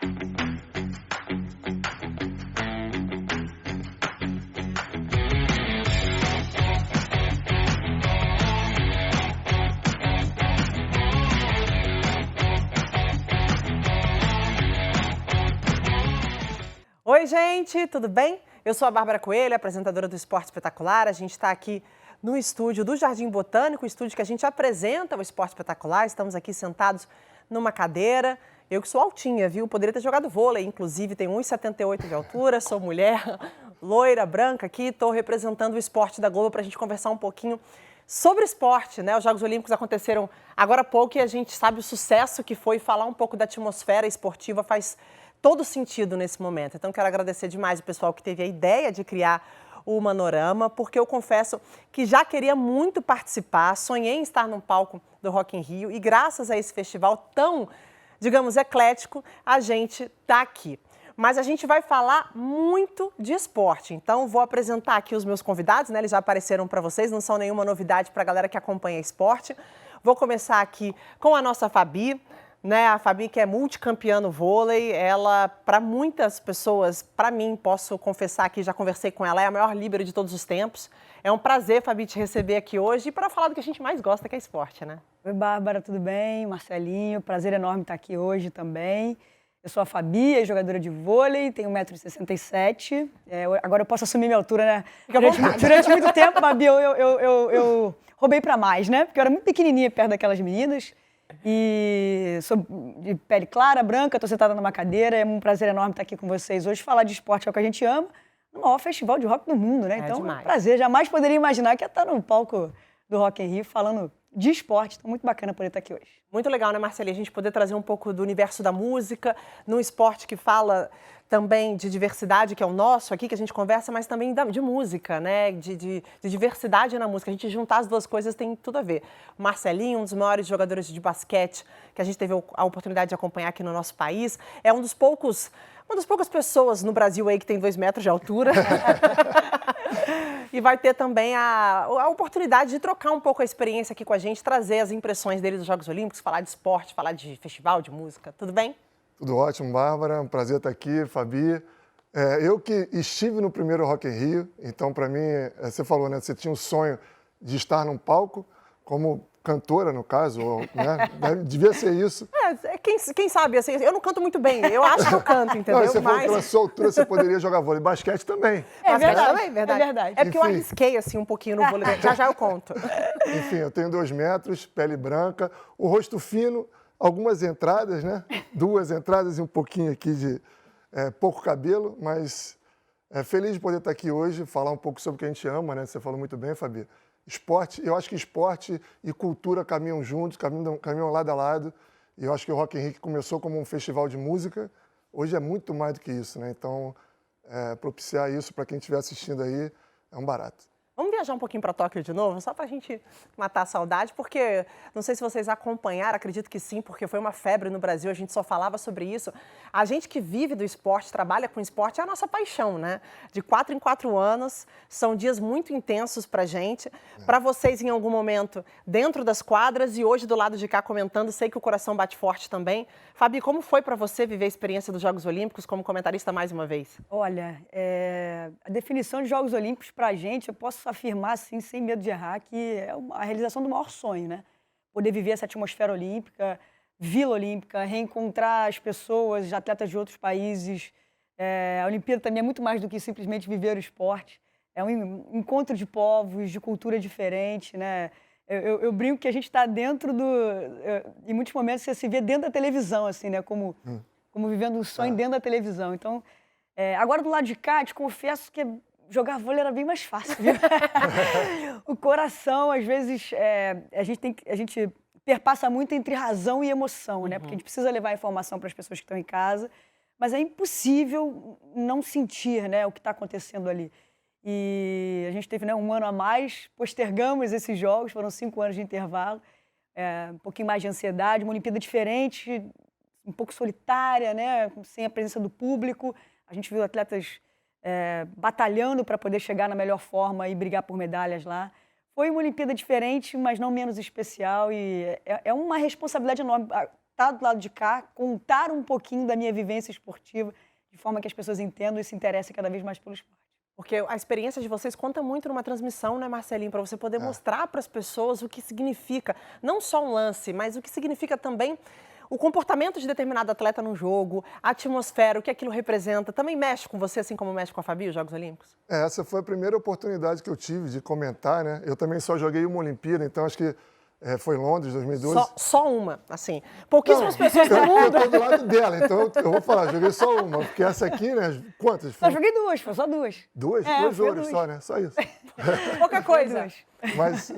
Oi, gente, tudo bem? Eu sou a Bárbara Coelho, apresentadora do Esporte Espetacular. A gente está aqui no estúdio do Jardim Botânico, o estúdio que a gente apresenta o Esporte Espetacular. Estamos aqui sentados numa cadeira. Eu que sou altinha, viu? Poderia ter jogado vôlei, inclusive, tenho 1,78 de altura, sou mulher, loira, branca aqui. Estou representando o esporte da Globo para a gente conversar um pouquinho sobre esporte, né? Os Jogos Olímpicos aconteceram agora há pouco e a gente sabe o sucesso que foi. Falar um pouco da atmosfera esportiva faz todo sentido nesse momento. Então, quero agradecer demais o pessoal que teve a ideia de criar o Manorama, porque eu confesso que já queria muito participar, sonhei em estar num palco do Rock in Rio e graças a esse festival tão, digamos, eclético, a gente está aqui. Mas a gente vai falar muito de esporte, então vou apresentar aqui os meus convidados, né? Eles já apareceram para vocês, não são nenhuma novidade para a galera que acompanha esporte. Vou começar aqui com a nossa Fabi, né, a Fabi, que é multicampeã no vôlei. Ela, para muitas pessoas, para mim, posso confessar que já conversei com ela, é a maior líbero de todos os tempos. É um prazer, Fabi, te receber aqui hoje e para falar do que a gente mais gosta, que é esporte, né? Oi, Bárbara, tudo bem? Marcelinho, prazer enorme estar aqui hoje também. Eu sou a Fabi, jogadora de vôlei, tenho 1,67 m. Agora eu posso assumir minha altura, né? Durante muito tempo, Fabi, eu roubei para mais, né? Porque eu era muito pequenininha perto daquelas meninas. E sou de pele clara, branca, estou sentada numa cadeira. É um prazer enorme estar aqui com vocês hoje. Falar de esporte é o que a gente ama, no maior festival de rock do mundo, né? Então, é um prazer. Jamais poderia imaginar que ia estar no palco do Rock in Rio falando de esporte. Então, muito bacana poder estar aqui hoje. Muito legal, né, Marcelinha? A gente poder trazer um pouco do universo da música, num esporte que fala também de diversidade, que é o nosso aqui, que a gente conversa, mas também de música, né? De diversidade na música. A gente juntar as duas coisas tem tudo a ver. O Marcelinho, um dos maiores jogadores de basquete que a gente teve a oportunidade de acompanhar aqui no nosso país, é uma das poucas pessoas no Brasil aí que tem 2 metros de altura. E vai ter também a oportunidade de trocar um pouco a experiência aqui com a gente, trazer as impressões dele dos Jogos Olímpicos, falar de esporte, falar de festival, de música. Tudo bem? Tudo ótimo, Bárbara. Um prazer estar aqui, Fabi. Eu que estive no primeiro Rock in Rio, então, para mim, você falou, né? Você tinha um sonho de estar num palco, como cantora, no caso, né? Devia ser isso. Quem sabe, assim, eu não canto muito bem, eu acho que eu canto, entendeu? Não, você falou que pela sua altura você poderia jogar vôlei. Basquete também. Basquete também, verdade. É verdade. É porque eu arrisquei, assim, um pouquinho no vôlei. Já eu conto. Enfim, eu tenho 2 metros, pele branca, o rosto fino, algumas entradas, né? 2 entradas e um pouquinho aqui de pouco cabelo, mas feliz de poder estar aqui hoje, falar um pouco sobre o que a gente ama, né? Você falou muito bem, Fabi. Esporte, eu acho que esporte e cultura caminham juntos, caminham lado a lado. E eu acho que o Rock in Rio, que começou como um festival de música, hoje é muito mais do que isso, né? Então, propiciar isso para quem estiver assistindo aí é um barato. Vamos viajar um pouquinho para Tóquio de novo, só para a gente matar a saudade, porque não sei se vocês acompanharam, acredito que sim, porque foi uma febre no Brasil, a gente só falava sobre isso. A gente que vive do esporte, trabalha com esporte, é a nossa paixão, né? De 4 em 4 anos, são dias muito intensos para a gente. Para vocês, em algum momento, dentro das quadras e hoje do lado de cá comentando, sei que o coração bate forte também. Fabi, como foi para você viver a experiência dos Jogos Olímpicos como comentarista mais uma vez? Olha, a definição de Jogos Olímpicos para a gente, eu posso afirmar, assim, sem medo de errar, que é a realização do maior sonho, né? Poder viver essa atmosfera olímpica, Vila Olímpica, reencontrar as pessoas, os atletas de outros países. A Olimpíada também é muito mais do que simplesmente viver o esporte. É um encontro de povos, de cultura diferente, né? Eu brinco que a gente está dentro em muitos momentos você se vê dentro da televisão, assim, né? Como vivendo um sonho dentro da televisão. Então, agora do lado de cá, te confesso que jogar vôlei era bem mais fácil, viu? O coração, às vezes, a gente perpassa muito entre razão e emoção, né? Porque a gente precisa levar a informação para as pessoas que estão em casa, mas é impossível não sentir, né, o que está acontecendo ali. E a gente teve, né, 1 ano a mais, postergamos esses jogos, foram 5 anos de intervalo, um pouquinho mais de ansiedade, uma Olimpíada diferente, um pouco solitária, né, sem a presença do público. A gente viu atletas batalhando para poder chegar na melhor forma e brigar por medalhas lá. Foi uma Olimpíada diferente, mas não menos especial, e é uma responsabilidade enorme. estar do lado de cá, contar um pouquinho da minha vivência esportiva, de forma que as pessoas entendam e se interessem cada vez mais pelo esporte. Porque a experiência de vocês conta muito numa transmissão, né, Marcelinho? Para você poder mostrar para as pessoas o que significa, não só um lance, mas o que significa também o comportamento de determinado atleta no jogo, a atmosfera, o que aquilo representa. Também mexe com você, assim como mexe com a Fabi, os Jogos Olímpicos? Essa foi a primeira oportunidade que eu tive de comentar, né? Eu também só joguei uma Olimpíada, então acho que foi em Londres, 2012. Só uma, assim. Pouquíssimas pessoas no mundo. Eu tô do lado dela, então eu vou falar, joguei só uma, porque essa aqui, né? Quantas? Eu joguei duas, foi só duas. Duas? Duas ouros só, né? Só isso. Pouca coisa.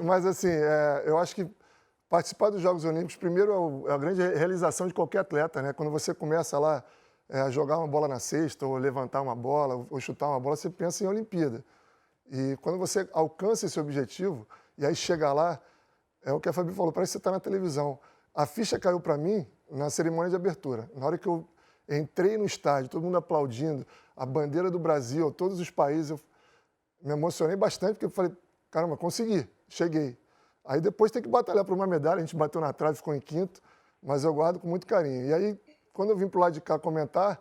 Mas assim, eu acho que participar dos Jogos Olímpicos, primeiro, é a grande realização de qualquer atleta, né? Quando você começa lá a jogar uma bola na cesta, ou levantar uma bola, ou chutar uma bola, você pensa em Olimpíada. E quando você alcança esse objetivo, e aí chega lá, é o que a Fabi falou, parece que você está na televisão. A ficha caiu para mim na cerimônia de abertura. Na hora que eu entrei no estádio, todo mundo aplaudindo, a bandeira do Brasil, todos os países, eu me emocionei bastante, porque eu falei, caramba, consegui, cheguei. Aí depois tem que batalhar por uma medalha, a gente bateu na trave, ficou em quinto, mas eu guardo com muito carinho. E aí, quando eu vim para o lado de cá comentar,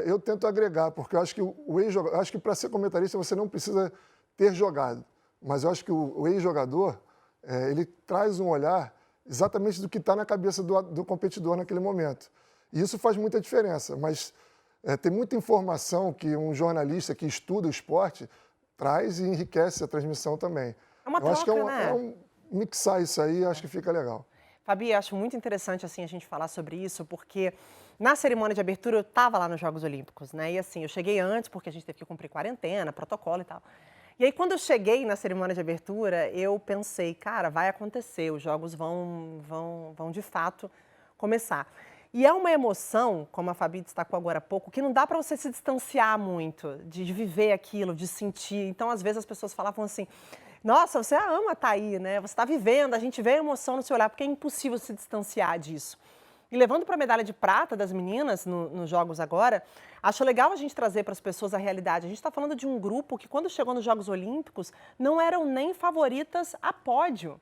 eu tento agregar, porque eu acho que eu acho que para ser comentarista você não precisa ter jogado, mas eu acho que o ex-jogador, ele traz um olhar exatamente do que está na cabeça do competidor naquele momento. E isso faz muita diferença, mas tem muita informação que um jornalista que estuda o esporte traz e enriquece a transmissão também. É uma eu acho que troca, mixar isso aí, acho que fica legal. Fabi, acho muito interessante assim a gente falar sobre isso, porque na cerimônia de abertura eu estava lá nos Jogos Olímpicos, né? E assim, eu cheguei antes porque a gente teve que cumprir quarentena, protocolo e tal. E aí, quando eu cheguei na cerimônia de abertura, eu pensei, cara, vai acontecer, os jogos vão de fato começar. E é uma emoção, como a Fabi destacou agora há pouco, que não dá para você se distanciar muito de viver aquilo, de sentir. Então, às vezes, as pessoas falavam assim, nossa, você ama estar aí, né? Você está vivendo, a gente vê a emoção no seu olhar, porque é impossível se distanciar disso. E levando para a medalha de prata das meninas nos Jogos agora, acho legal a gente trazer para as pessoas a realidade. A gente está falando de um grupo que, quando chegou nos Jogos Olímpicos, não eram nem favoritas a pódio.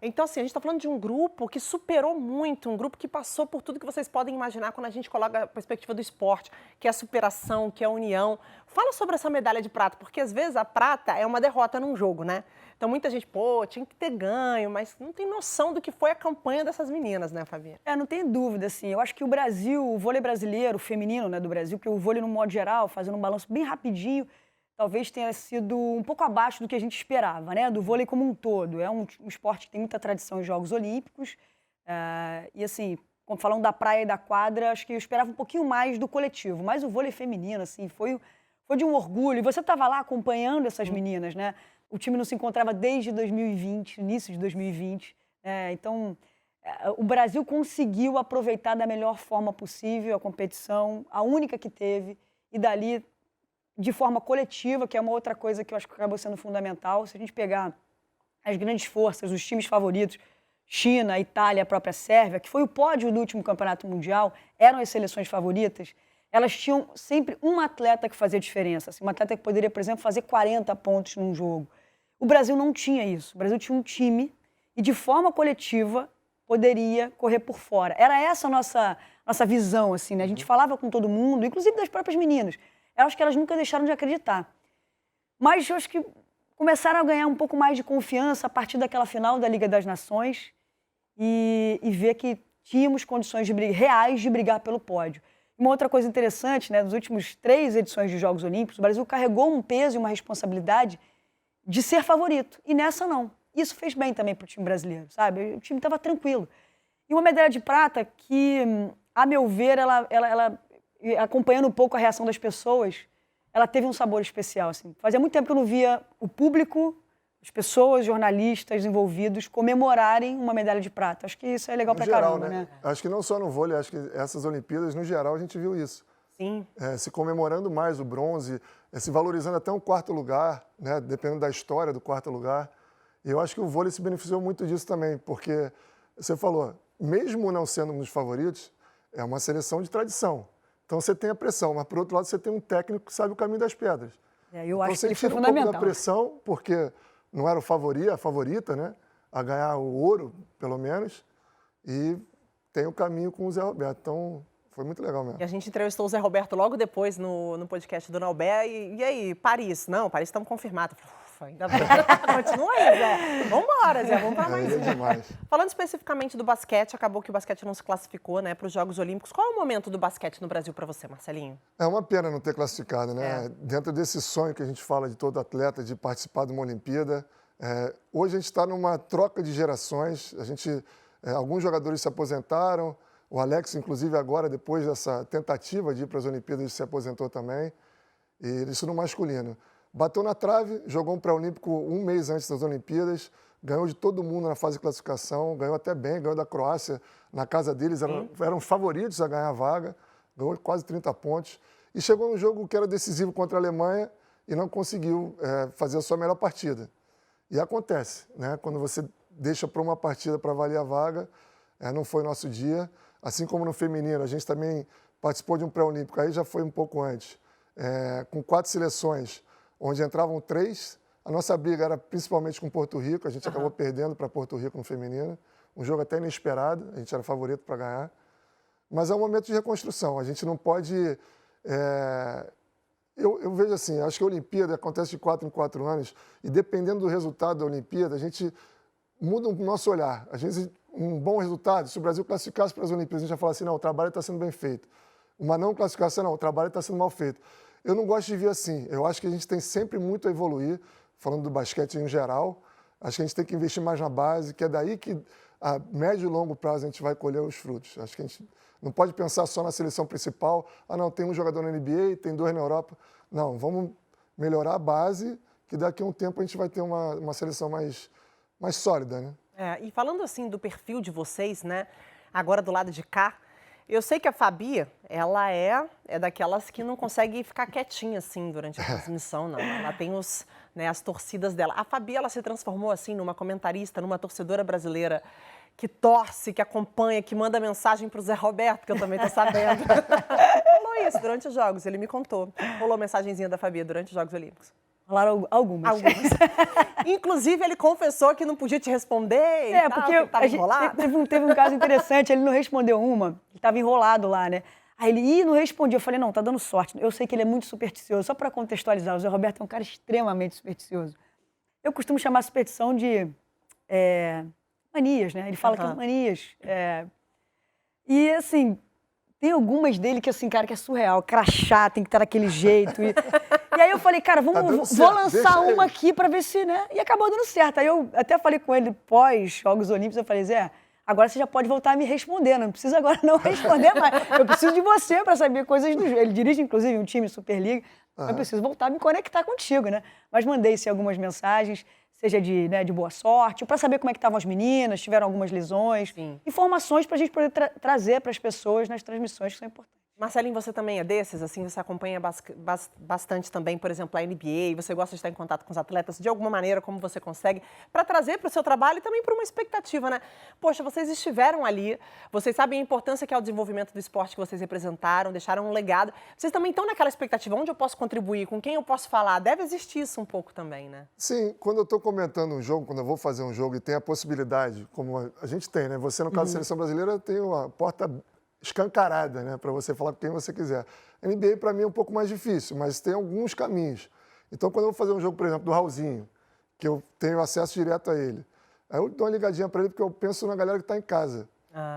Então, assim, a gente está falando de um grupo que superou muito, um grupo que passou por tudo que vocês podem imaginar quando a gente coloca a perspectiva do esporte, que é a superação, que é a união. Fala sobre essa medalha de prata, porque às vezes a prata é uma derrota num jogo, né? Então, muita gente, pô, tinha que ter ganho, mas não tem noção do que foi a campanha dessas meninas, né, Fabi? Não tem dúvida, assim. Eu acho que o Brasil, o vôlei brasileiro, o feminino, né, do Brasil, porque o vôlei, no modo geral, fazendo um balanço bem rapidinho, talvez tenha sido um pouco abaixo do que a gente esperava, né? Do vôlei como um todo. É um esporte que tem muita tradição em Jogos Olímpicos. E, assim, falando da praia e da quadra, acho que eu esperava um pouquinho mais do coletivo. Mas o vôlei feminino, assim, foi de um orgulho. E você estava lá acompanhando essas meninas, né? O time não se encontrava desde 2020, início de 2020. Então, o Brasil conseguiu aproveitar da melhor forma possível a competição, a única que teve, e dali, de forma coletiva, que é uma outra coisa que eu acho que acabou sendo fundamental. Se a gente pegar as grandes forças, os times favoritos, China, Itália, a própria Sérvia, que foi o pódio do último campeonato mundial, eram as seleções favoritas, elas tinham sempre um atleta que fazia diferença. Assim, um atleta que poderia, por exemplo, fazer 40 pontos num jogo. O Brasil não tinha isso. O Brasil tinha um time e, de forma coletiva, poderia correr por fora. Era essa a nossa visão, assim, né? A gente falava com todo mundo, inclusive das próprias meninas. Eu acho que elas nunca deixaram de acreditar. Mas eu acho que começaram a ganhar um pouco mais de confiança a partir daquela final da Liga das Nações e ver que tínhamos condições reais de brigar pelo pódio. Uma outra coisa interessante, né? Nas últimas 3 edições de Jogos Olímpicos, o Brasil carregou um peso e uma responsabilidade de ser favorito. E nessa, não. Isso fez bem também para o time brasileiro, sabe? O time estava tranquilo. E uma medalha de prata que, a meu ver, ela acompanhando um pouco a reação das pessoas, ela teve um sabor especial, assim. Fazia muito tempo que eu não via o público, as pessoas, jornalistas envolvidos comemorarem uma medalha de prata. Acho que isso é legal pra caramba, né? Acho que não só no vôlei, acho que essas Olimpíadas, no geral, a gente viu isso. Sim. Se comemorando mais o bronze, se valorizando até um 4º lugar, né? Dependendo da história do 4º lugar. E eu acho que o vôlei se beneficiou muito disso também, porque você falou, mesmo não sendo um dos favoritos, é uma seleção de tradição. Então você tem a pressão, mas por outro lado você tem um técnico que sabe o caminho das pedras. Eu acho que você isso é tira um fundamental. pouco da pressão, porque não era a favorita, né? A ganhar o ouro, pelo menos, e tem o caminho com o Zé Roberto. Então, foi muito legal mesmo. E a gente entrevistou o Zé Roberto logo depois no podcast do Naubé. E aí, Paris? Não, Paris estamos confirmados. Ufa, ainda bem. Continua aí, Zé. Vambora, Zé, vamos para mais É demais. Falando especificamente do basquete, acabou que o basquete não se classificou, né, para os Jogos Olímpicos. Qual é o momento do basquete no Brasil para você, Marcelinho? É uma pena não ter classificado, né? Dentro desse sonho que a gente fala de todo atleta, de participar de uma Olimpíada, hoje a gente está numa troca de gerações. Alguns jogadores se aposentaram, o Alex, inclusive, agora, depois dessa tentativa de ir para as Olimpíadas, se aposentou também, e isso no masculino. Bateu na trave, jogou um pré-olímpico um mês antes das Olimpíadas, ganhou de todo mundo na fase de classificação, ganhou até bem, ganhou da Croácia na casa deles, eram favoritos a ganhar a vaga, ganhou quase 30 pontos, e chegou num jogo que era decisivo contra a Alemanha e não conseguiu fazer a sua melhor partida. E acontece, né? Quando você deixa para uma partida para valer a vaga, não foi nosso dia. Assim como no feminino, a gente também participou de um pré-olímpico, aí já foi um pouco antes, com 4 seleções, onde entravam 3. A nossa briga era principalmente com Porto Rico, a gente acabou perdendo para Porto Rico no feminino, um jogo até inesperado, a gente era favorito para ganhar. Mas é um momento de reconstrução, a gente não pode... Eu vejo assim, acho que a Olimpíada acontece de 4 em 4 anos, e dependendo do resultado da Olimpíada, a gente muda o nosso olhar. Às vezes, um bom resultado, se o Brasil classificasse para as Olimpíadas, a gente já fala assim, não, o trabalho está sendo bem feito. Uma não classificação, não, o trabalho está sendo mal feito. Eu não gosto de ver assim. Eu acho que a gente tem sempre muito a evoluir, falando do basquete em geral. Acho que a gente tem que investir mais na base, que é daí que a médio e longo prazo a gente vai colher os frutos. Acho que a gente não pode pensar só na seleção principal. Ah, não, tem um jogador na NBA, tem 2 na Europa. Não, vamos melhorar a base, que daqui a um tempo a gente vai ter uma seleção mais sólida, né? E falando assim do perfil de vocês, né, agora do lado de cá, eu sei que a Fabi, ela é daquelas que não consegue ficar quietinha assim durante a transmissão, não. Ela tem as torcidas dela. A Fabi, ela se transformou assim numa comentarista, numa torcedora brasileira que torce, que acompanha, que manda mensagem para o Zé Roberto, que eu também tô sabendo. Rolou isso durante os Jogos, ele me contou. Rolou mensagenzinha da Fabi durante os Jogos Olímpicos. Falaram algumas. Inclusive, ele confessou que não podia te responder e tal, porque que estava enrolado. Teve um caso interessante, ele não respondeu uma, ele estava enrolado lá, né? Aí ele, não respondia. Eu falei, não, tá dando sorte. Eu sei que ele é muito supersticioso. Só para contextualizar, o Zé Roberto é um cara extremamente supersticioso. Eu costumo chamar a superstição de manias, né? Ele fala que é manias. E, assim, tem algumas dele que, assim, cara, que é surreal. Crachá, tem que estar daquele jeito. E aí eu falei, cara, vou lançar uma aqui pra ver se, né? E acabou dando certo. Aí eu até falei com ele pós-Jogos Olímpicos, eu falei, Zé, agora você já pode voltar a me responder, não precisa agora não responder mais. Eu preciso de você pra saber coisas do jogo. Ele dirige, inclusive, um time Superliga. Eu preciso voltar a me conectar contigo, né? Mas mandei, sim, algumas mensagens, seja de boa sorte, para saber como é que estavam as meninas, tiveram algumas lesões. Sim. Informações pra gente poder trazer para as pessoas nas transmissões que são importantes. Marcelinho, você também é desses? Assim, você acompanha bastante também, por exemplo, a NBA, você gosta de estar em contato com os atletas de alguma maneira, como você consegue, para trazer para o seu trabalho e também para uma expectativa, né? Poxa, vocês estiveram ali, vocês sabem a importância que é o desenvolvimento do esporte que vocês representaram, deixaram um legado. Vocês também estão naquela expectativa, onde eu posso contribuir, com quem eu posso falar? Deve existir isso um pouco também, né? Sim, quando eu estou comentando um jogo, quando eu vou fazer um jogo e tem a possibilidade, como a gente tem, né? Você, no caso da Seleção Brasileira, tem uma porta escancarada, né, para você falar com quem você quiser. A NBA, para mim, é um pouco mais difícil, mas tem alguns caminhos. Então, quando eu vou fazer um jogo, por exemplo, do Raulzinho, que eu tenho acesso direto a ele, aí eu dou uma ligadinha para ele, porque eu penso na galera que está em casa.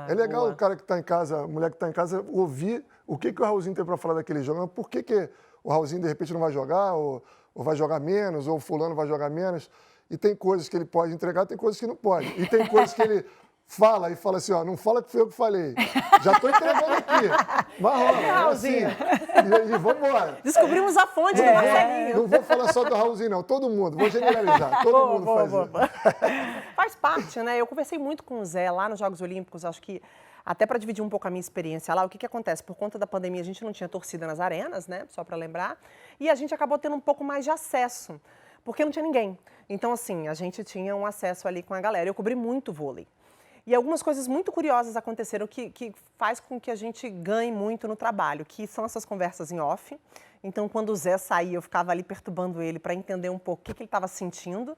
É legal o cara que está em casa, a mulher que está em casa, ouvir o que o Raulzinho tem para falar daquele jogo. Mas por que o Raulzinho, de repente, não vai jogar, ou vai jogar menos, ou o fulano vai jogar menos. E tem coisas que ele pode entregar, tem coisas que não pode. E tem coisas que ele fala assim, ó, não fala que foi eu que falei. Já estou entregando aqui. Mas rola, assim. E vamos embora. Descobrimos a fonte do Marcelinho. Não vou falar só do Raulzinho, não. Todo mundo. Vou generalizar. Todo mundo faz isso. Faz parte, né? Eu conversei muito com o Zé lá nos Jogos Olímpicos, acho que até para dividir um pouco a minha experiência lá. O que acontece? Por conta da pandemia, a gente não tinha torcida nas arenas, né? Só para lembrar. E a gente acabou tendo um pouco mais de acesso, porque não tinha ninguém. Então, assim, a gente tinha um acesso ali com a galera. Eu cobri muito vôlei. E algumas coisas muito curiosas aconteceram que faz com que a gente ganhe muito no trabalho, que são essas conversas em off. Então, quando o Zé saía, eu ficava ali perturbando ele para entender um pouco o que ele estava sentindo.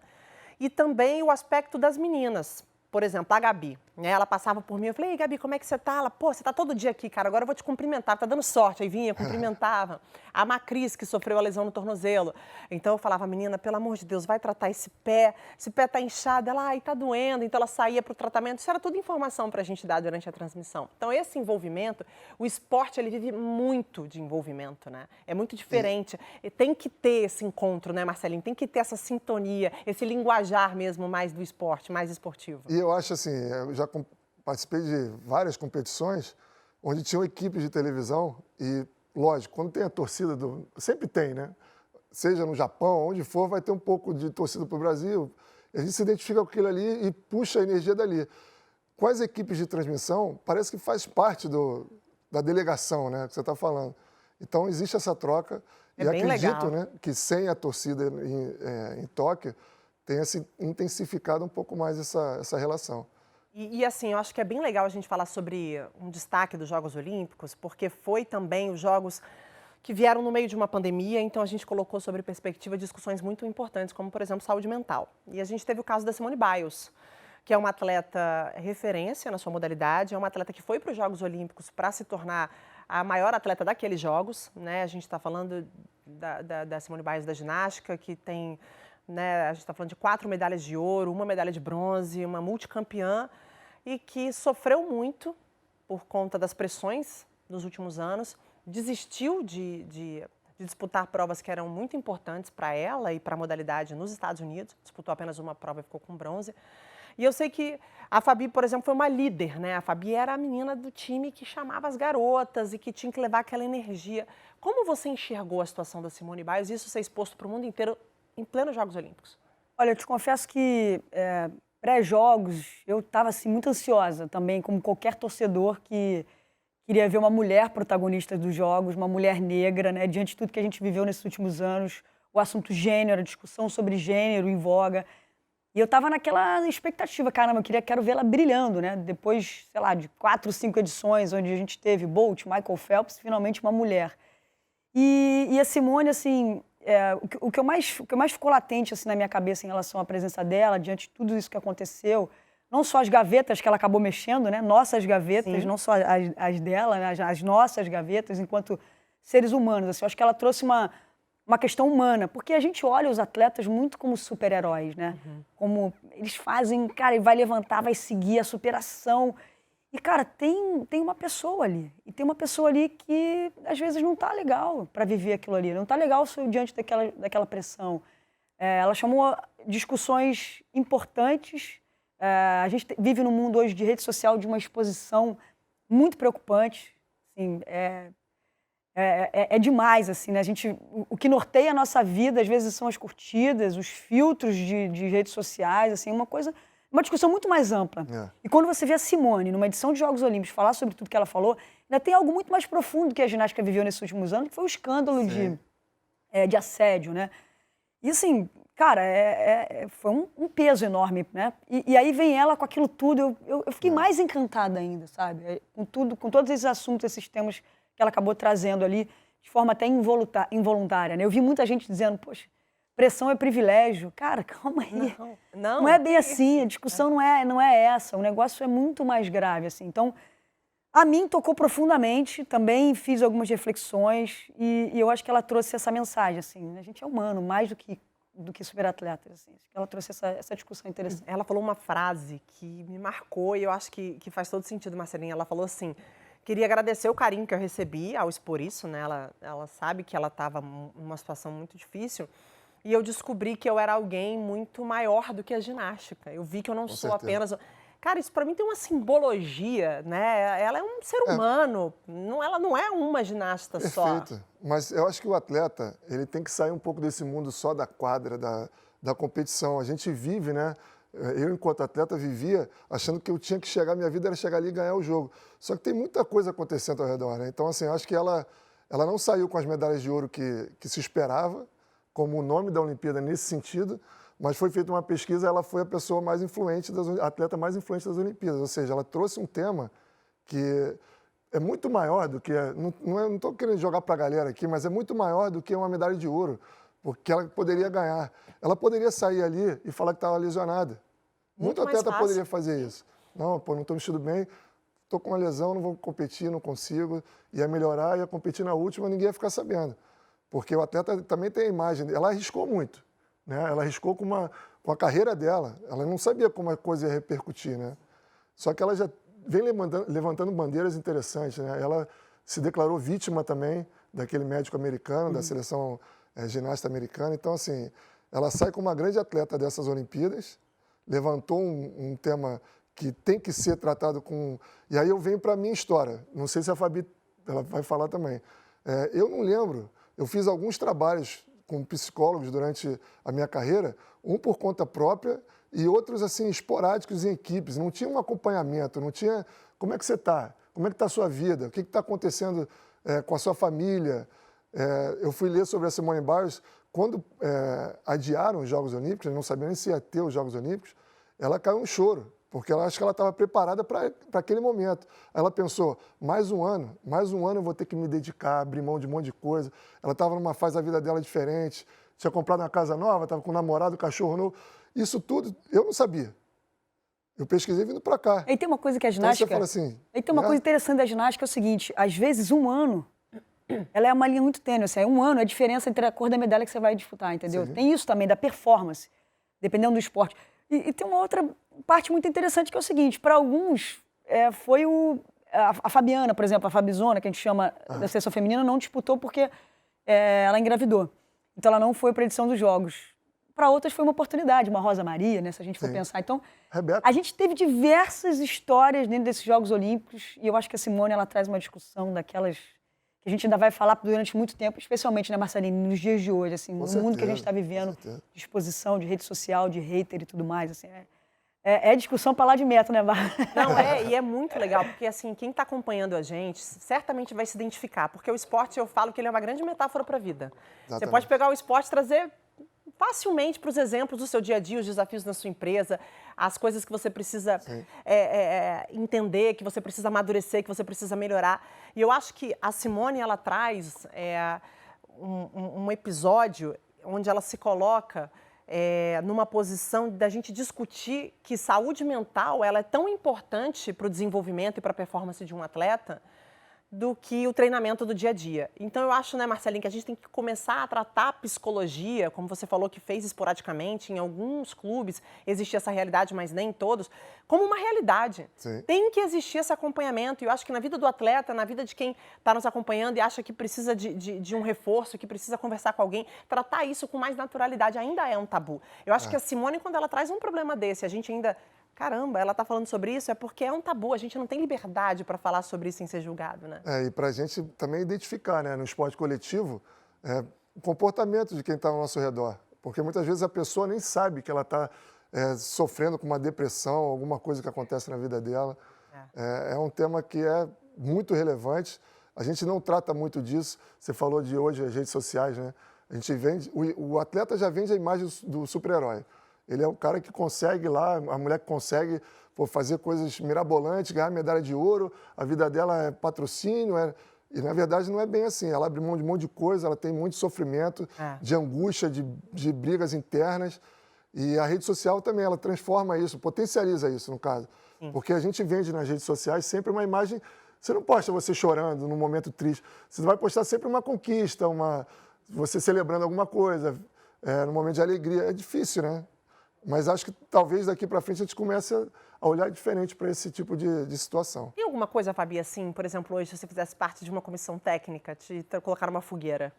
E também o aspecto das meninas. Por exemplo, a Gabi. Ela passava por mim, eu falei, ei, Gabi, como é que você tá? Ela, pô, você tá todo dia aqui, cara, agora eu vou te cumprimentar, tá dando sorte. Aí vinha, cumprimentava. A Macris, que sofreu a lesão no tornozelo. Então eu falava, menina, pelo amor de Deus, vai tratar esse pé tá inchado. Ela, ai, tá doendo. Então ela saía pro tratamento. Isso era tudo informação pra gente dar durante a transmissão. Então esse envolvimento, o esporte, ele vive muito de envolvimento, né? É muito diferente. E tem que ter esse encontro, né, Marcelinho? Tem que ter essa sintonia, esse linguajar mesmo mais do esporte, mais esportivo. E eu acho assim, eu já participei de várias competições onde tinham equipes de televisão e, lógico, quando tem a torcida, sempre tem, né? Seja no Japão, onde for, vai ter um pouco de torcida para o Brasil. A gente se identifica com aquilo ali e puxa a energia dali. Com as equipes de transmissão, parece que faz parte da delegação, né, que você está falando. Então, existe essa troca. É e bem acredito, legal, né, que sem a torcida em Tóquio, tenha se intensificado um pouco mais essa relação. E assim, eu acho que é bem legal a gente falar sobre um destaque dos Jogos Olímpicos, porque foi também os Jogos que vieram no meio de uma pandemia, então a gente colocou sobre perspectiva discussões muito importantes, como, por exemplo, saúde mental. E a gente teve o caso da Simone Biles, que é uma atleta referência na sua modalidade, é uma atleta que foi para os Jogos Olímpicos para se tornar a maior atleta daqueles Jogos, né? A gente está falando da Simone Biles da ginástica, que tem... Né, a gente está falando de 4 medalhas de ouro, 1 medalha de bronze, uma multicampeã e que sofreu muito por conta das pressões dos últimos anos, desistiu de disputar provas que eram muito importantes para ela e para a modalidade nos Estados Unidos, disputou apenas uma prova e ficou com bronze. E eu sei que a Fabi, por exemplo, foi uma líder, né? A Fabi era a menina do time que chamava as garotas e que tinha que levar aquela energia. Como você enxergou a situação da Simone Biles e isso ser exposto para o mundo inteiro em plenos Jogos Olímpicos? Olha, eu te confesso que pré-jogos eu estava assim, muito ansiosa também, como qualquer torcedor que queria ver uma mulher protagonista dos Jogos, uma mulher negra, né? Diante de tudo que a gente viveu nesses últimos anos, o assunto gênero, a discussão sobre gênero em voga. E eu estava naquela expectativa, caramba, quero vê-la brilhando, né? Depois, sei lá, de 4, 5 edições, onde a gente teve Bolt, Michael Phelps, finalmente uma mulher. E a Simone, assim... o que mais ficou latente assim, na minha cabeça em relação à presença dela, diante de tudo isso que aconteceu, não só as gavetas que ela acabou mexendo, né? Nossas gavetas, sim, não só as dela, né? As nossas gavetas, enquanto seres humanos. Assim, eu acho que ela trouxe uma questão humana, porque a gente olha os atletas muito como super-heróis, né? Uhum. Como eles fazem, cara, e vai levantar, vai seguir a superação. E, cara, tem uma pessoa ali. E tem uma pessoa ali que, às vezes, não tá legal para viver aquilo ali. Não tá legal diante daquela pressão. Ela chamou discussões importantes. A gente vive num mundo hoje de rede social de uma exposição muito preocupante. Assim, é demais, assim, né? O que norteia a nossa vida, às vezes, são as curtidas, os filtros de redes sociais, assim, uma discussão muito mais ampla. E quando você vê a Simone, numa edição de Jogos Olímpicos, falar sobre tudo que ela falou, ainda tem algo muito mais profundo que a ginástica viveu nesses últimos anos, que foi o escândalo de assédio, né? E assim, cara, foi um peso enorme, né? E aí vem ela com aquilo tudo, eu fiquei mais encantada ainda, sabe? Com todos esses assuntos, esses temas que ela acabou trazendo ali, de forma até involuntária, né? Eu vi muita gente dizendo, poxa, pressão é privilégio. Cara, calma aí. Não é bem assim, a discussão não é essa, o negócio é muito mais grave, assim. Então, a mim tocou profundamente, também fiz algumas reflexões e eu acho que ela trouxe essa mensagem, assim, a gente é humano, mais do que superatletas, assim. Acho que ela trouxe essa discussão interessante. Ela falou uma frase que me marcou e eu acho que faz todo sentido, Marcelinha. Ela falou assim, queria agradecer o carinho que eu recebi ao expor isso, né? Ela sabe que ela estava numa situação muito difícil. E eu descobri que eu era alguém muito maior do que a ginástica. Eu vi que eu não sou apenas... Cara, isso para mim tem uma simbologia, né? Ela é um ser humano, ela não é uma ginasta só. Perfeito. Mas eu acho que o atleta, ele tem que sair um pouco desse mundo só da quadra, da competição. A gente vive, né? Eu, enquanto atleta, vivia achando que eu tinha que chegar, minha vida era chegar ali e ganhar o jogo. Só que tem muita coisa acontecendo ao redor, né? Então, assim, eu acho que ela não saiu com as medalhas de ouro que se esperava, como o nome da Olimpíada nesse sentido, mas foi feita uma pesquisa, ela foi a pessoa mais influente, a atleta mais influente das Olimpíadas, ou seja, ela trouxe um tema que é muito maior do que, não estou querendo jogar para a galera aqui, mas é muito maior do que uma medalha de ouro, porque ela poderia ganhar. Ela poderia sair ali e falar que estava lesionada. Muito atleta poderia fazer isso. Não, pô, não estou vestido bem, estou com uma lesão, não vou competir, não consigo. Ia melhorar, ia competir na última, ninguém ia ficar sabendo. Porque o atleta também tem a imagem, ela arriscou muito, né? Ela arriscou com a carreira dela, ela não sabia como a coisa ia repercutir, né? Só que ela já vem levantando bandeiras interessantes, né? Ela se declarou vítima também daquele médico americano, da seleção ginasta americana. Então, assim, ela sai como uma grande atleta dessas Olimpíadas, levantou um tema que tem que ser tratado com... E aí eu venho para a minha história. Não sei se a Fabi ela vai falar também. Eu não lembro. Eu fiz alguns trabalhos com psicólogos durante a minha carreira, um por conta própria e outros, assim, esporádicos em equipes. Não tinha um acompanhamento, não tinha... Como é que você está? Como é que está a sua vida? O que está acontecendo com a sua família? Eu fui ler sobre a Simone Biles. Quando adiaram os Jogos Olímpicos, não sabia nem se ia ter os Jogos Olímpicos, ela caiu um choro, porque ela acha que ela estava preparada para aquele momento. Aí ela pensou, mais um ano eu vou ter que me dedicar, abrir mão de um monte de coisa. Ela estava numa fase da vida dela diferente, tinha comprado uma casa nova, estava com um namorado, cachorro novo. Isso tudo eu não sabia. Eu pesquisei vindo para cá. E tem uma coisa que a ginástica... Então você fala assim... E tem uma coisa interessante da ginástica, é o seguinte, às vezes um ano, ela é uma linha muito tênue, assim, um ano é a diferença entre a cor da medalha que você vai disputar, entendeu? Sim. Tem isso também, da performance, dependendo do esporte. E tem uma outra parte muito interessante que é o seguinte, para alguns, foi a Fabiana, por exemplo, a Fabizona, que a gente chama da seleção feminina, não disputou porque ela engravidou. Então ela não foi para a edição dos Jogos. Para outras foi uma oportunidade, uma Rosa Maria, né, se a gente for pensar. Então, Rebeca. a gente teve diversas histórias dentro desses Jogos Olímpicos e eu acho que a Simone ela traz uma discussão daquelas que a gente ainda vai falar durante muito tempo, especialmente, né, Marceline, nos dias de hoje, assim, no mundo que a gente está vivendo, de exposição, de rede social, de hater e tudo mais, assim, é discussão para lá de metro, né, Bar? Não, e é muito legal, porque assim, quem está acompanhando a gente certamente vai se identificar, porque o esporte, eu falo que ele é uma grande metáfora para a vida. Exatamente. Você pode pegar o esporte e trazer facilmente para os exemplos do seu dia a dia, os desafios na sua empresa, as coisas que você precisa entender, que você precisa amadurecer, que você precisa melhorar. E eu acho que a Simone, ela traz um episódio onde ela se coloca numa posição da gente discutir que saúde mental ela é tão importante para o desenvolvimento e para a performance de um atleta do que o treinamento do dia a dia. Então, eu acho, né, Marcelinho, que a gente tem que começar a tratar a psicologia, como você falou que fez esporadicamente, em alguns clubes existe essa realidade, mas nem em todos, como uma realidade. Sim. Tem que existir esse acompanhamento. E eu acho que na vida do atleta, na vida de quem está nos acompanhando e acha que precisa de um reforço, que precisa conversar com alguém, tratar isso com mais naturalidade ainda é um tabu. Eu acho que a Simone, quando ela traz um problema desse, a gente ainda... Caramba, ela está falando sobre isso, é porque é um tabu, a gente não tem liberdade para falar sobre isso sem ser julgado, né? E para a gente também identificar, né, no esporte coletivo, o comportamento de quem está ao nosso redor. Porque muitas vezes a pessoa nem sabe que ela está sofrendo com uma depressão, alguma coisa que acontece na vida dela. É um tema que é muito relevante, a gente não trata muito disso. Você falou de hoje as redes sociais, né? A gente vende, o atleta já vende a imagem do super-herói. Ele é o cara que consegue lá, a mulher que consegue fazer coisas mirabolantes, ganhar medalha de ouro, a vida dela é patrocínio, e na verdade não é bem assim. Ela abre mão de um monte de coisa, ela tem muito sofrimento, de angústia, de brigas internas. E a rede social também, ela transforma isso, potencializa isso, no caso. Sim. Porque a gente vende nas redes sociais sempre uma imagem... Você não posta você chorando num momento triste, você vai postar sempre uma conquista, você celebrando alguma coisa, num momento de alegria. É difícil, né? Mas acho que talvez daqui para frente a gente comece a olhar diferente para esse tipo de situação. Tem alguma coisa, Fabi, assim, por exemplo, hoje, se você fizesse parte de uma comissão técnica, te colocar numa fogueira,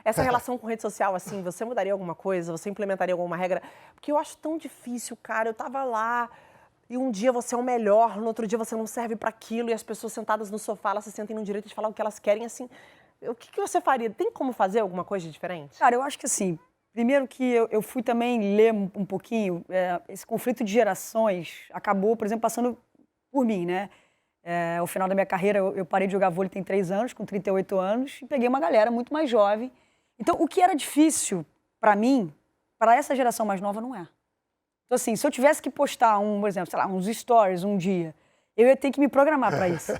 essa relação com rede social, assim, você mudaria alguma coisa? Você implementaria alguma regra? Porque eu acho tão difícil, cara. Eu tava lá e um dia você é o melhor, no outro dia você não serve para aquilo e as pessoas sentadas no sofá, elas se sentem no direito de falar o que elas querem, assim. O que você faria? Tem como fazer alguma coisa diferente? Cara, eu acho que assim... Primeiro que eu fui também ler um pouquinho, esse conflito de gerações acabou, por exemplo, passando por mim, né? Ao final da minha carreira, eu parei de jogar vôlei tem 3 anos, com 38 anos, e peguei uma galera muito mais jovem. Então, o que era difícil para mim, para essa geração mais nova, não é. Então, assim, se eu tivesse que postar por exemplo, sei lá, uns stories um dia, eu ia ter que me programar para isso.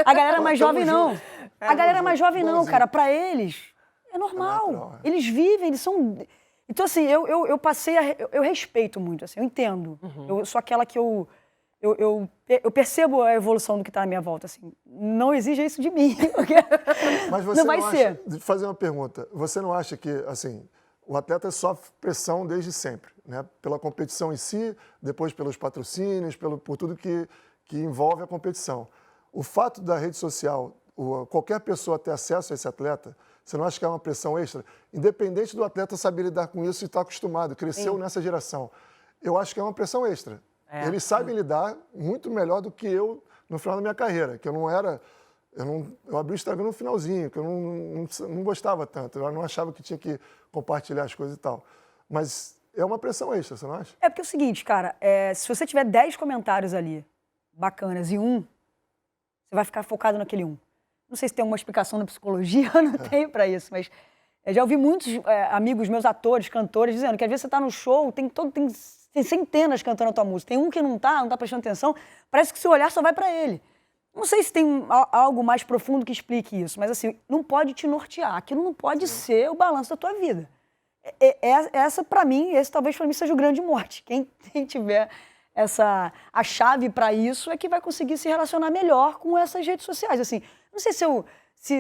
A galera mais jovem, não. A galera mais jovem, não, cara. Para eles... É normal. Eles vivem, eles são... Então, assim, eu passei a... Eu respeito muito, assim, eu entendo. Eu sou aquela que eu eu percebo a evolução do que está à minha volta, assim. Não exija isso de mim, porque Mas você não vai ser. Deixa eu fazer uma pergunta. Você não acha que, assim, o atleta sofre pressão desde sempre, né? Pela competição em si, depois pelos patrocínios, por tudo que envolve a competição. O fato da rede social, qualquer pessoa ter acesso a esse atleta, você não acha que é uma pressão extra? Independente do atleta saber lidar com isso e estar acostumado, cresceu nessa geração. Eu acho que é uma pressão extra. Eles sabem lidar muito melhor do que eu no final da minha carreira, que eu não era... Eu abri o Instagram no finalzinho, que eu não gostava tanto, eu não achava que tinha que compartilhar as coisas e tal. Mas é uma pressão extra, você não acha? É porque é o seguinte, cara, se você tiver 10 comentários ali, bacanas, e você vai ficar focado naquele um. Não sei se tem alguma explicação na psicologia, não tenho pra isso, mas já ouvi muitos amigos meus, atores, cantores, dizendo que às vezes você tá no show, tem centenas cantando a tua música, tem um que não tá prestando atenção, parece que seu olhar só vai pra ele. Não sei se tem algo mais profundo que explique isso, mas assim, não pode te nortear. Aquilo não pode ser o balanço da tua vida. Esse talvez para mim seja o grande morte. Quem tiver a chave para isso é que vai conseguir se relacionar melhor com essas redes sociais. Assim, não sei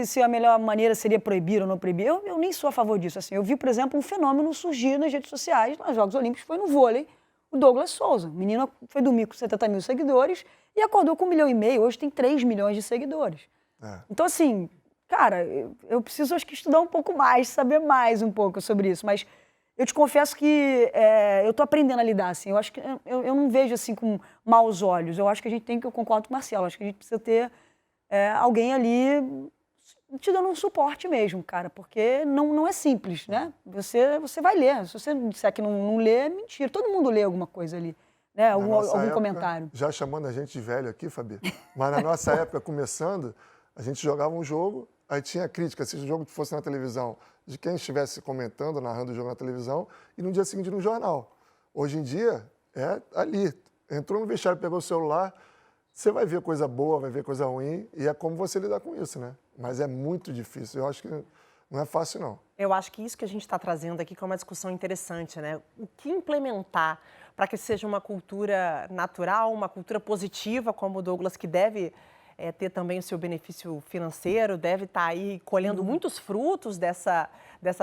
se a melhor maneira seria proibir ou não proibir. Eu nem sou a favor disso. Assim, eu vi, por exemplo, um fenômeno surgir nas redes sociais, nos Jogos Olímpicos, foi no vôlei, o Douglas Souza. O menino foi dormir com 70 mil seguidores e acordou com 1,5 milhão. Hoje tem 3 milhões de seguidores. Então, assim, cara, eu preciso, acho que, estudar um pouco mais, saber mais um pouco sobre isso. Mas eu te confesso que eu estou aprendendo a lidar, assim. Eu acho que eu não vejo, assim, com maus olhos. Eu acho que eu concordo com o Marcelo, acho que a gente precisa ter alguém ali te dando um suporte mesmo, cara, porque não é simples, né? Você vai ler. Se você disser que não lê, é mentira. Todo mundo lê alguma coisa ali. Né? Algum época, comentário. Já chamando a gente de velho aqui, Fabi, mas na nossa época, começando, a gente jogava um jogo, aí tinha crítica, se o jogo fosse na televisão, de quem estivesse comentando, narrando o jogo na televisão, e no dia seguinte no jornal. Hoje em dia, é ali. Entrou no vestiário, pegou o celular, você vai ver coisa boa, vai ver coisa ruim, e é como você lidar com isso, né? Mas é muito difícil, eu acho que não é fácil, não. Eu acho que isso que a gente está trazendo aqui, que é uma discussão interessante, né? O que implementar para que seja uma cultura natural, uma cultura positiva, como o Douglas, que deve ter também o seu benefício financeiro, deve estar aí colhendo muitos frutos dessa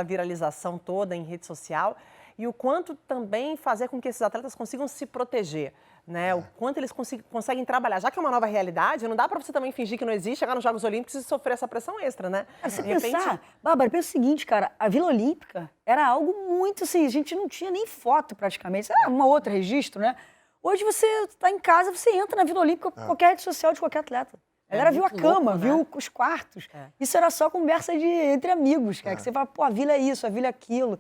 viralização toda em rede social, e o quanto também fazer com que esses atletas consigam se proteger, né? O quanto eles conseguem trabalhar. Já que é uma nova realidade, não dá para você também fingir que não existe, chegar nos Jogos Olímpicos e sofrer essa pressão extra, né? Você pensar, Bárbara, pensa o seguinte, cara, a Vila Olímpica era algo muito assim, a gente não tinha nem foto praticamente, era uma outra registro, né? Hoje você está em casa, você entra na Vila Olímpica, qualquer rede social de qualquer atleta. A galera viu a cama, viu os quartos. Isso era só conversa entre amigos, cara, que você fala, pô, a Vila é isso, a Vila é aquilo.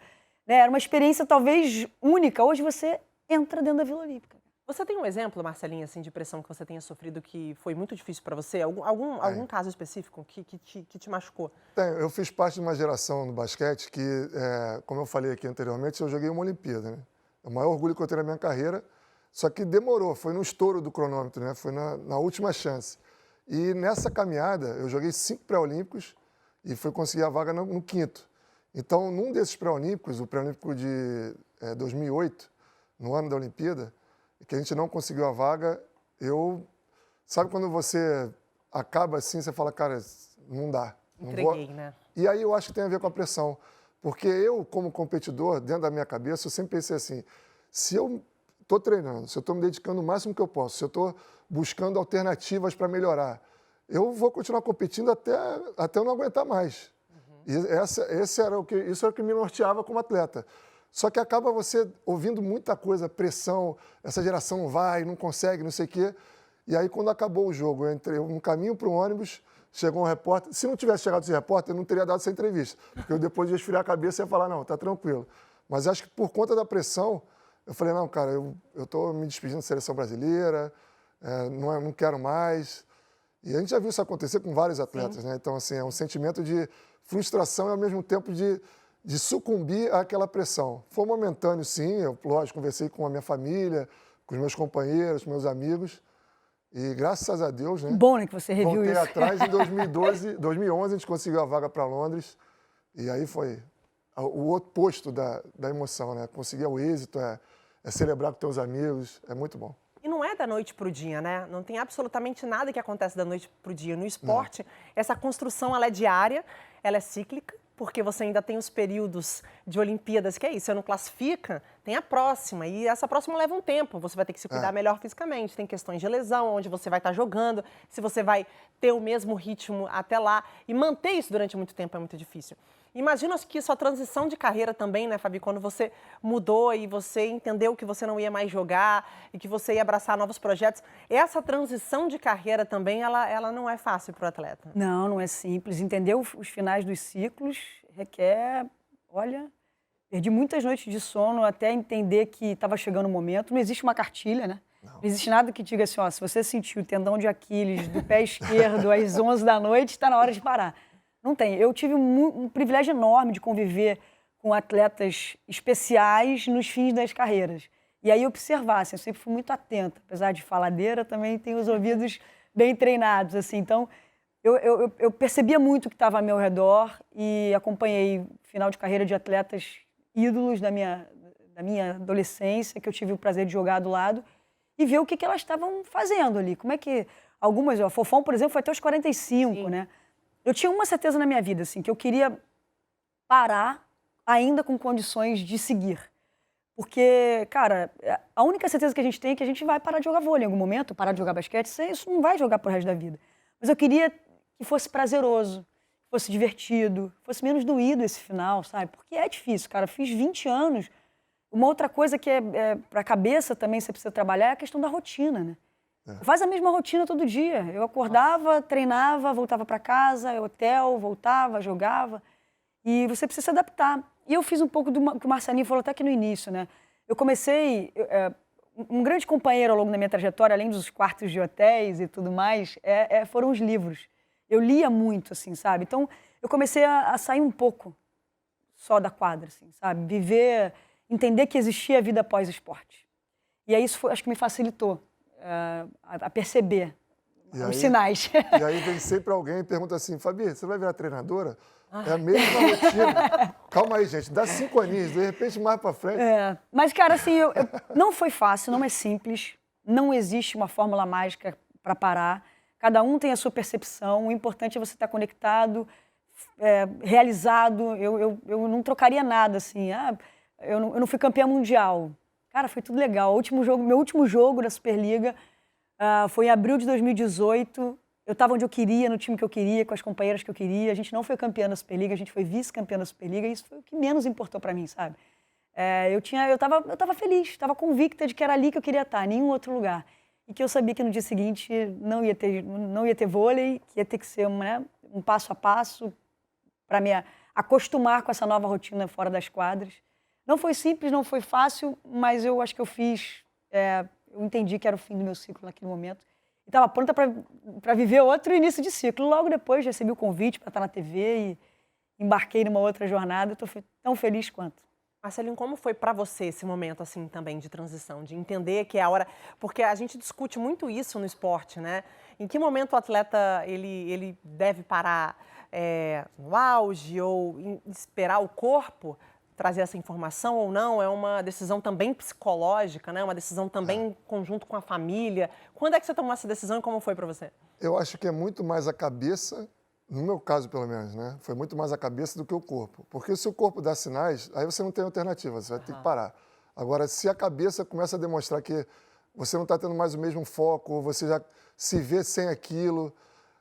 Né? Era uma experiência talvez única. Hoje você entra dentro da Vila Olímpica. Você tem um exemplo, Marcelinha, assim, de pressão que você tenha sofrido que foi muito difícil para você? Algum caso específico que te machucou? Eu fiz parte de uma geração no basquete que, como eu falei aqui anteriormente, eu joguei uma Olimpíada, né? É o maior orgulho que eu tenho na minha carreira, só que demorou, foi no estouro do cronômetro, né? Foi na última chance. E nessa caminhada, eu joguei 5 pré-olímpicos e fui conseguir a vaga no 5º. Então, num desses pré-olímpicos, o pré-olímpico de 2008, no ano da Olimpíada, que a gente não conseguiu a vaga, sabe quando você acaba assim, você fala, cara, não dá. Entreguei, né? E aí eu acho que tem a ver com a pressão. Porque eu, como competidor, dentro da minha cabeça, eu sempre pensei assim, se eu estou treinando, se eu estou me dedicando o máximo que eu posso, se eu estou buscando alternativas para melhorar, eu vou continuar competindo até eu não aguentar mais. E isso era o que me norteava como atleta. Só que acaba você ouvindo muita coisa, pressão, essa geração não vai, não consegue, não sei o quê. E aí, quando acabou o jogo, eu entrei no caminho para o ônibus, chegou um repórter. Se não tivesse chegado esse repórter, eu não teria dado essa entrevista. Porque eu depois de esfriar a cabeça ia falar, não, tá tranquilo. Mas acho que por conta da pressão, eu falei, não, cara, eu estou me despedindo da seleção brasileira, não quero mais. E a gente já viu isso acontecer com vários atletas, né? Então, assim, é um sentimento de frustração e, ao mesmo tempo, de sucumbir àquela pressão. Foi momentâneo, sim. Eu, lógico, conversei com a minha família, com os meus companheiros, com meus amigos. E, graças a Deus, né? Bom, né, que você reviu voltei isso. atrás. Em 2011, a gente conseguiu a vaga para Londres. E aí foi o oposto da emoção, né? Conseguir o êxito, é celebrar com teus amigos. É muito bom. E não é da noite para o dia, né? Não tem absolutamente nada que acontece da noite para o dia. No esporte, essa construção ela é diária, ela é cíclica, porque você ainda tem os períodos de Olimpíadas, que é isso, você não classifica, tem a próxima, e essa próxima leva um tempo, você vai ter que se cuidar melhor fisicamente, tem questões de lesão, onde você vai estar jogando, se você vai ter o mesmo ritmo até lá, e manter isso durante muito tempo é muito difícil. Imagina que sua transição de carreira também, né, Fabi, quando você mudou e você entendeu que você não ia mais jogar e que você ia abraçar novos projetos, essa transição de carreira também, ela não é fácil para o atleta. Não, não é simples. Entender os finais dos ciclos requer, olha, perdi muitas noites de sono até entender que estava chegando o momento. Não existe uma cartilha, né? Não existe nada que diga assim, ó, se você sentiu o tendão de Aquiles do pé esquerdo às 11 da noite, está na hora de parar. Não tem. Eu tive um privilégio enorme de conviver com atletas especiais nos fins das carreiras. E aí observar, assim, eu sempre fui muito atenta. Apesar de faladeira, também tenho os ouvidos bem treinados, assim. Então, eu percebia muito o que estava ao meu redor e acompanhei final de carreira de atletas ídolos da minha adolescência, que eu tive o prazer de jogar do lado, e ver o que elas estavam fazendo ali. Como é que... Algumas... A Fofão, por exemplo, foi até os 45, Sim. né? Eu tinha uma certeza na minha vida, assim, que eu queria parar ainda com condições de seguir. Porque, cara, a única certeza que a gente tem é que a gente vai parar de jogar vôlei em algum momento, parar de jogar basquete, isso não vai jogar pro resto da vida. Mas eu queria que fosse prazeroso, que fosse divertido, que fosse menos doído esse final, sabe? Porque é difícil, cara. Fiz 20 anos. Uma outra coisa que pra cabeça também você precisa trabalhar é a questão da rotina, né? Faz a mesma rotina todo dia. Eu acordava, treinava, voltava para casa, hotel, voltava, jogava. E você precisa se adaptar. E eu fiz um pouco do que o Marcelinho falou até aqui no início, né? Eu comecei... um grande companheiro ao longo da minha trajetória, além dos quartos de hotéis e tudo mais, foram os livros. Eu lia muito, assim, sabe? Então, eu comecei a sair um pouco só da quadra, assim, sabe? Viver, entender que existia a vida após o esporte. E aí isso acho que me facilitou. A perceber os sinais. E aí vem sempre alguém e pergunta assim, Fabi, você vai virar treinadora? É a mesma rotina. Calma aí, gente, dá 5 aninhos, de repente mais pra frente. Mas, cara, assim, não foi fácil, não é simples, não existe uma fórmula mágica para parar. Cada um tem a sua percepção, o importante é você estar conectado, realizado. Eu não trocaria nada, assim, eu não fui campeã mundial. Cara, foi tudo legal. Meu último jogo da Superliga foi em abril de 2018. Eu estava onde eu queria, no time que eu queria, com as companheiras que eu queria. A gente não foi campeã da Superliga, a gente foi vice-campeã da Superliga. E isso foi o que menos importou para mim, sabe? Eu tava feliz, estava convicta de que era ali que eu queria estar, em nenhum outro lugar. E que eu sabia que no dia seguinte não ia ter vôlei, que ia ter que ser um passo a passo para me acostumar com essa nova rotina fora das quadras. Não foi simples, não foi fácil, mas eu acho que eu eu entendi que era o fim do meu ciclo naquele momento. E estava pronta para viver outro início de ciclo. Logo depois recebi o convite para estar na TV e embarquei numa outra jornada. Estou tão feliz quanto. Marcelinho, como foi para você esse momento assim também de transição, de entender que é a hora... Porque a gente discute muito isso no esporte, né? Em que momento o atleta ele deve parar no auge ou esperar o corpo trazer essa informação ou não? É uma decisão também psicológica, né? Uma decisão também em conjunto com a família. Quando é que você tomou essa decisão e como foi para você? Eu acho que é muito mais a cabeça, no meu caso pelo menos, né? Foi muito mais a cabeça do que o corpo. Porque se o corpo dá sinais, aí você não tem alternativa, você vai ter que parar. Agora, se a cabeça começa a demonstrar que você não está tendo mais o mesmo foco, ou você já se vê sem aquilo,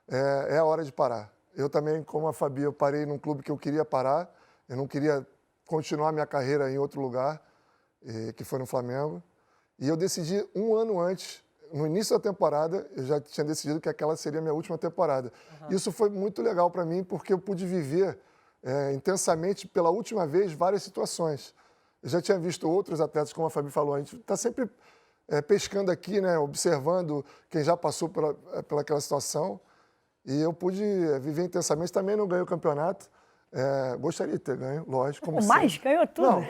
é a hora de parar. Eu também, como a Fabi, eu parei num clube que eu queria parar, eu não queria continuar minha carreira em outro lugar, que foi no Flamengo. E eu decidi 1 ano antes, no início da temporada, eu já tinha decidido que aquela seria a minha última temporada. Isso foi muito legal para mim, porque eu pude viver intensamente, pela última vez, várias situações. Eu já tinha visto outros atletas, como a Fabi falou, a gente está sempre pescando aqui, né, observando quem já passou pela aquela situação. E eu pude viver intensamente, também não ganhei o campeonato. Gostaria de ter ganho, lógico. Como mais? Ganhou tudo? Não,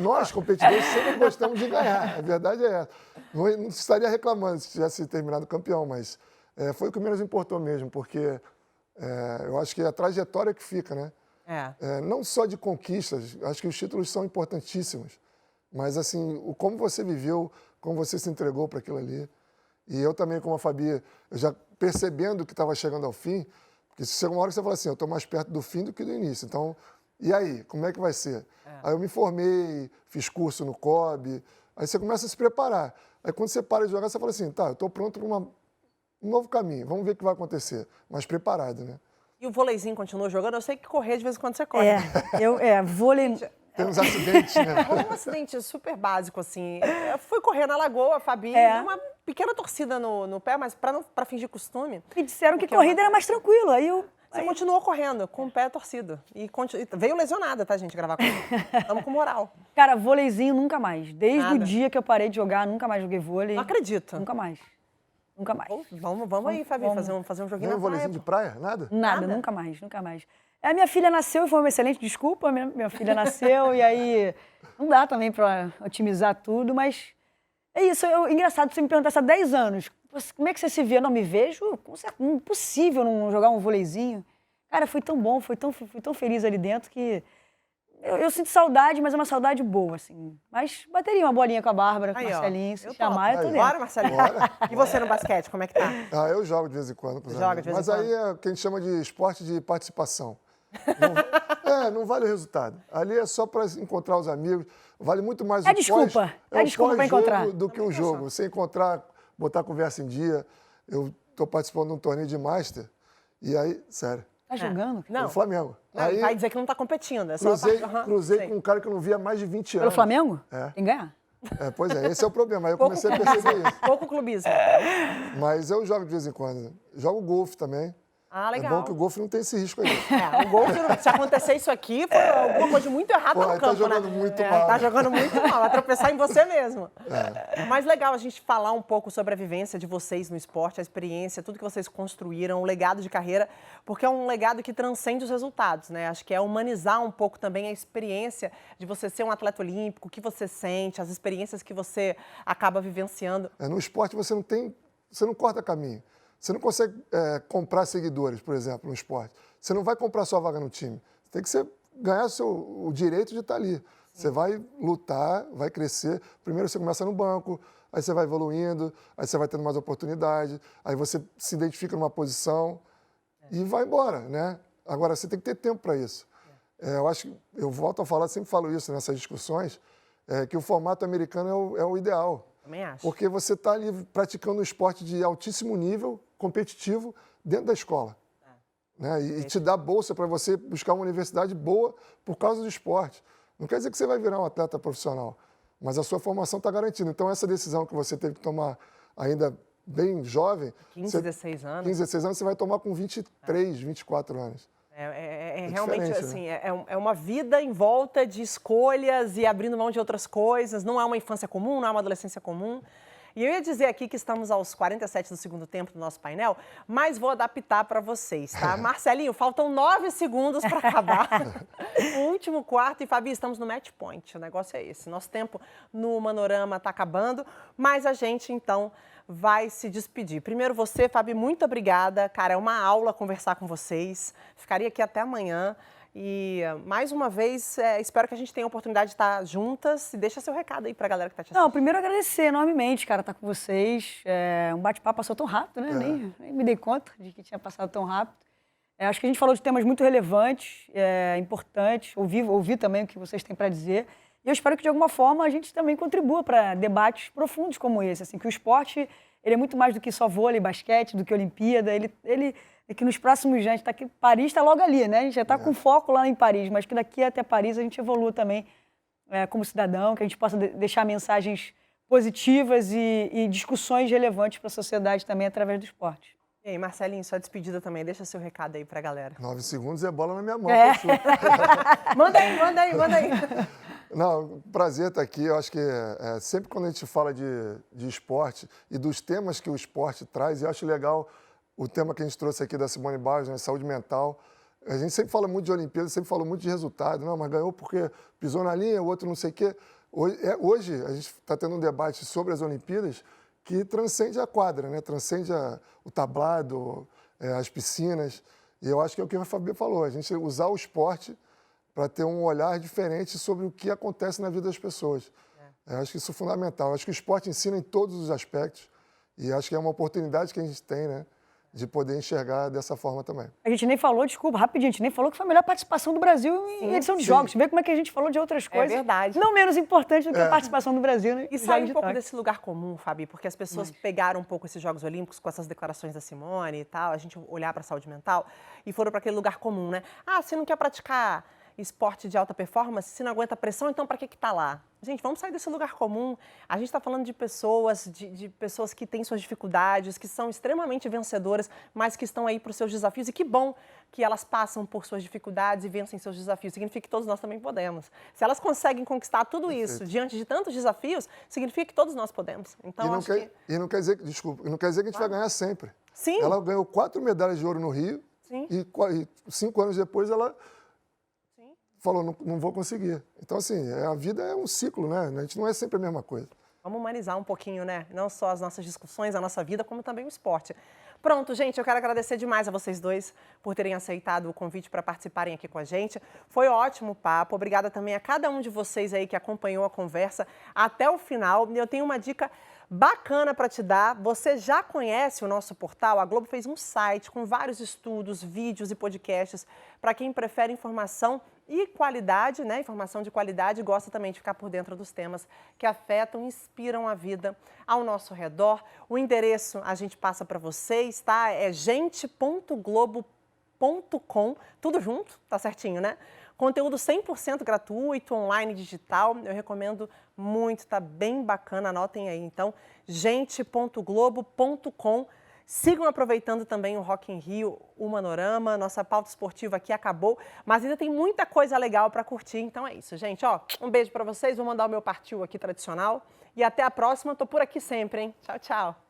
nós, competidores, sempre gostamos de ganhar. A verdade é essa. Não estaria reclamando se tivesse terminado campeão, mas foi o que menos importou mesmo, porque eu acho que é a trajetória que fica, né? Não só de conquistas, acho que os títulos são importantíssimos, mas assim, como você viveu, como você se entregou para aquilo ali. E eu também, como a Fabi, eu já percebendo que estava chegando ao fim, porque se chega uma hora que você fala assim, eu estou mais perto do fim do que do início. Então, e aí, como é que vai ser? Aí eu me formei, fiz curso no COB, aí você começa a se preparar. Aí quando você para de jogar, você fala assim, tá, eu estou pronto para um novo caminho, vamos ver o que vai acontecer. Mas preparado, né? E o vôleizinho continua jogando? Eu sei que correr de vez em quando você corre. Vôlei... Tem uns acidentes, né? Foi um acidente super básico, assim. Eu fui correr na lagoa, a Fabi, deu uma pequena torcida no pé, mas pra fingir costume. Me disseram que corrida era mais tranquilo, Você continuou correndo, com o pé torcido. E veio lesionada, tá, gente, gravar comigo. Estamos com moral. Cara, vôleizinho nunca mais. Desde Nada. o dia que eu parei de jogar, nunca mais joguei vôlei. Não acredito. Nunca mais. Nunca mais. Vamos aí, Fabi, fazer um joguinho Nem um na praia. vôleizinho de praia? Nada? Nada, nunca mais, nunca mais. A minha filha nasceu e foi uma excelente desculpa, minha filha nasceu e aí não dá também para otimizar tudo, mas é isso. Engraçado você me perguntar isso há 10 anos. Como é que você se vê? Não, me vejo, impossível não jogar um vôleizinho. Cara, foi tão bom, fui tão feliz ali dentro que eu sinto saudade, mas é uma saudade boa, assim. Mas bateria uma bolinha com a Bárbara, com o Marcelinho, se chamar, eu tô dentro. Bora, Marcelinho. Bora. E você no basquete, como é que tá? Ah, eu jogo de vez em quando com os Joga amigos. de vez em Mas quando? aí é o que a gente chama de esporte de participação. Não vale o resultado. Ali é só para encontrar os amigos. Vale muito mais É desculpa. É desculpa para encontrar. do que o jogo. Você encontrar, botar a conversa em dia. Eu estou participando de um torneio de Master. E aí, sério, Tá jogando? Não. o Flamengo. Não, Aí vai dizer que não tá competindo. É só cruzei sei. com um cara que eu não via há mais de 20 anos. Pelo Flamengo? É. Tem que ganhar. Pois é, esse é o problema. Aí eu comecei a perceber isso. Pouco clubismo. Mas eu jogo de vez em quando. Jogo golfe também. Ah, legal. É bom que o golfe não tem esse risco aí. O gol, se acontecer isso aqui, foi alguma coisa muito errada Pô, no aí campo, tá jogando né? muito mal. Tá jogando muito mal, vai tropeçar em você mesmo. Mas legal a gente falar um pouco sobre a vivência de vocês no esporte, a experiência, tudo que vocês construíram, o legado de carreira, porque é um legado que transcende os resultados, né? Acho que é humanizar um pouco também a experiência de você ser um atleta olímpico, o que você sente, as experiências que você acaba vivenciando. No esporte você não corta caminho. Você não consegue comprar seguidores, por exemplo, no esporte. Você não vai comprar sua vaga no time. Tem que ganhar o direito de estar ali. Sim. Você vai lutar, vai crescer. Primeiro você começa no banco, aí você vai evoluindo, aí você vai tendo mais oportunidade, aí você se identifica numa posição e vai embora, né? Agora, você tem que ter tempo para isso. Eu acho que, eu volto a falar, sempre falo isso nessas discussões, que o formato americano é o ideal. Também acho. Porque você está ali praticando um esporte de altíssimo nível, competitivo, dentro da escola. Né? E te dá bolsa para você buscar uma universidade boa por causa do esporte. Não quer dizer que você vai virar um atleta profissional, mas a sua formação está garantida. Então, essa decisão que você teve que tomar ainda bem jovem... 15, 16 anos. 15, 16 anos, você vai tomar com 23, 24 anos. Realmente, assim, né? é uma vida em volta de escolhas e abrindo mão de outras coisas. Não é uma infância comum, não é uma adolescência comum. E eu ia dizer aqui que estamos aos 47 do segundo tempo do nosso painel, mas vou adaptar para vocês, tá? Marcelinho, faltam 9 segundos para acabar o último quarto. E, Fabi, estamos no match point. O negócio é esse. Nosso tempo no Manorama está acabando, mas a gente, então, vai se despedir. Primeiro você, Fabi, muito obrigada. Cara, é uma aula conversar com vocês. Ficaria aqui até amanhã. E, mais uma vez, espero que a gente tenha a oportunidade de estar juntas. E deixa seu recado aí pra galera que tá te assistindo. Não, primeiro agradecer enormemente, cara, estar com vocês. Um bate-papo passou tão rápido, né? Nem me dei conta de que tinha passado tão rápido. Acho que a gente falou de temas muito relevantes, importantes. Ouvi também o que vocês têm para dizer. E eu espero que, de alguma forma, a gente também contribua para debates profundos como esse. Assim, que o esporte ele é muito mais do que só vôlei, basquete, do que Olimpíada. Ele é que nos próximos anos, a gente tá aqui, Paris está logo ali, né? A gente já está com foco lá em Paris, mas que daqui até Paris a gente evolua também como cidadão, que a gente possa deixar mensagens positivas e discussões relevantes para a sociedade também através do esporte. E aí, Marcelinho, sua despedida também. Deixa seu recado aí pra galera. 9 segundos é bola na minha mão. Manda aí. Não, prazer estar aqui. Eu acho que sempre quando a gente fala de esporte e dos temas que o esporte traz, eu acho legal o tema que a gente trouxe aqui da Simone Biles, né, saúde mental. A gente sempre fala muito de Olimpíada, sempre fala muito de resultado. Não, mas ganhou porque pisou na linha, o outro não sei o quê. Hoje a gente está tendo um debate sobre as Olimpíadas que transcende a quadra, né? Transcende o tablado, as piscinas. E eu acho que é o que a Fabi falou, a gente usar o esporte para ter um olhar diferente sobre o que acontece na vida das pessoas. Eu acho que isso é fundamental. Eu acho que o esporte ensina em todos os aspectos E acho que é uma oportunidade que a gente tem, né, de poder enxergar dessa forma também. A gente nem falou, desculpa, rapidinho, a gente nem falou que foi a melhor participação do Brasil em edição de jogos. Vê como é que a gente falou de outras coisas. É verdade. Não menos importante do que a participação do Brasil, né? E sai um pouco desse lugar comum, Fabi, porque as pessoas pegaram um pouco esses Jogos Olímpicos com essas declarações da Simone e tal, a gente olhar para a saúde mental e foram para aquele lugar comum, né? Ah, você não quer praticar esporte de alta performance, se não aguenta pressão, então para que está lá? Gente, vamos sair desse lugar comum. A gente está falando de pessoas, de pessoas que têm suas dificuldades, que são extremamente vencedoras, mas que estão aí para os seus desafios. E que bom que elas passam por suas dificuldades e vencem seus desafios. Significa que todos nós também podemos. Se elas conseguem conquistar tudo isso diante de tantos desafios, significa que todos nós podemos. Então, e não quer dizer que, desculpa, não quer dizer que a gente vai ganhar sempre. Sim. Ela ganhou 4 medalhas de ouro no Rio. Sim. E 5 anos depois ela falou, não vou conseguir. Então, assim, a vida é um ciclo, né? A gente não é sempre a mesma coisa. Vamos humanizar um pouquinho, né? Não só as nossas discussões, a nossa vida, como também o esporte. Pronto, gente, eu quero agradecer demais a vocês dois por terem aceitado o convite para participarem aqui com a gente. Foi ótimo o papo. Obrigada também a cada um de vocês aí que acompanhou a conversa até o final. Eu tenho uma dica bacana para te dar. Você já conhece o nosso portal? A Globo fez um site com vários estudos, vídeos e podcasts para quem prefere informação e qualidade, né? Informação de qualidade, e gosta também de ficar por dentro dos temas que afetam e inspiram a vida ao nosso redor. O endereço a gente passa para vocês, tá? É gente.globo.com, tudo junto, tá certinho, né? Conteúdo 100% gratuito, online, digital. Eu recomendo muito, tá bem bacana, anotem aí. Então, gente.globo.com. Sigam aproveitando também o Rock in Rio, o Manorama. Nossa pauta esportiva aqui acabou, mas ainda tem muita coisa legal para curtir. Então é isso, gente. Ó, um beijo para vocês. Vou mandar o meu partiu aqui tradicional. E até a próxima. Tô por aqui sempre, hein? Tchau, tchau.